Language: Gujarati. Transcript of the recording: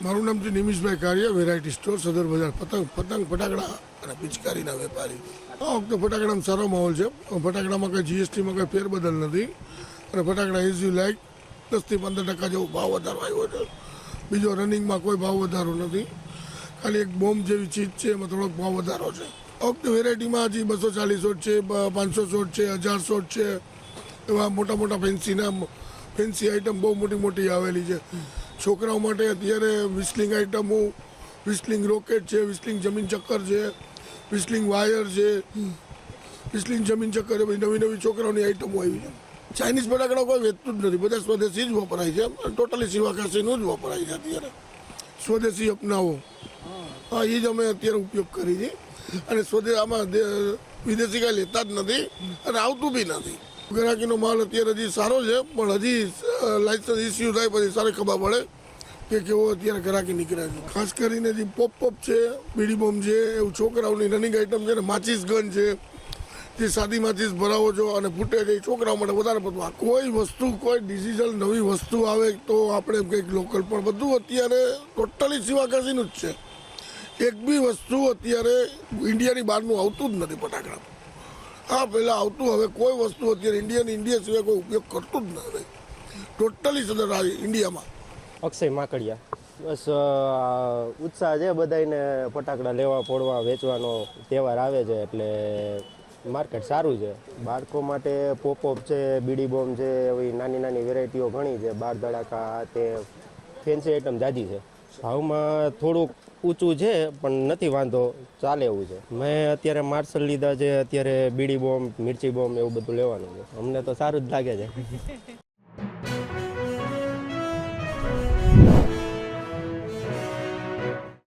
મારું નામ છે નિમિષભાઈ કારિયા, વેરાયટી સ્ટોર, સદર બજાર. પતંગ ફટાકડા અને પિચકારીના વેપારી. આ વખતે ફટાકડામાં સારો માહોલ છે. ફટાકડામાં કંઈ જીએસટીમાં કંઈ ફેરબદલ નથી અને ફટાકડા ઇઝ યુ લાઈક 10થી 15% જેવો ભાવ વધારો આવ્યો છે. બીજો રનિંગમાં કોઈ ભાવ વધારો નથી, ખાલી એક બોમ્બ જેવી ચીજ છે એમાં થોડોક ભાવ વધારો છે. આ વખતે વેરાયટીમાં હજી 240 શોટ છે, 500 શોટ છે, 1000 શોટ છે, એવા મોટા મોટા ફેન્સી આઈટમ બહુ મોટી મોટી આવેલી છે. છોકરાઓ માટે અત્યારે વિસ્લિંગ આઇટમો, વિસ્લિંગ રોકેટ છે, વિસ્લિંગ જમીન ચક્કર છે, વિસ્લિંગ વાયર છે, વિસ્લિંગ જમીન ચક્કર, એ બધી નવી છોકરાઓની આઇટમો આવી છે. ચાઇનીઝ ફટાકડા કોઈ વેચતું જ નથી, બધા સ્વદેશી જ વપરાય છે. ટોટલી શિવાકાશીનું જ વપરાય છે અત્યારે. સ્વદેશી અપનાવો, હા, એ જ અમે અત્યારે ઉપયોગ કરી છે. અને આમાં વિદેશી કાંઈ લેતા જ નથી અને આવતું બી નથી. ગ્રાહકીનો માલ અત્યારે હજી સારો છે, પણ હજી લાઇસન્સ ઇસ્યુ થાય પછી સારી ખબર પડે કે કેવો અત્યારે ગ્રાહકી નીકળે છે. ખાસ કરીને જે પોપ છે, બીડી બોમ્બ છે, એવું છોકરાઓની રનિંગ આઇટમ છે ને, માચીસ ગન છે, જે સાદી માચીસ ભરાવો છો અને ફૂટે છે, એ છોકરાઓ માટે વધારે પડતું. કોઈ વસ્તુ, કોઈ ડિજિટલ નવી વસ્તુ આવે તો આપણે કંઈક લોકલ, પણ બધું અત્યારે ટોટલી શિવાકાશીનું જ છે. એક બી વસ્તુ અત્યારે ઇન્ડિયાની બહારનું આવતું જ નથી ફટાકડા. હા, પહેલાં આવતું, હવે કોઈ વસ્તુ અત્યારે ઇન્ડિયા સિવાય કોઈ ઉપયોગ કરતું જ નથી. ટોટલી સદર ઇન્ડિયામાં. અક્ષય માકડિયા. બસ ઉત્સાહ છે બધાને, ફટાકડા લેવા ફોડવા વેચવાનો તહેવાર આવે છે એટલે માર્કેટ સારું છે. બાળકો માટે પોપઅપ છે, બીડી બોમ્બ છે, એવી નાની નાની વેરાયટીઓ ઘણી છે. બાર ધડાકા, તે ફેન્સી આઈટમ જાજી છે. ભાવમાં થોડુંક ઊંચું છે પણ નથી વાંધો, ચાલે એવું છે. મેં અત્યારે માર્શલ લીધા છે, અત્યારે બીડી બોમ્બ, મિર્ચી બોમ્બ એવું બધું લેવાનું છે. અમને તો સારું જ લાગે છે.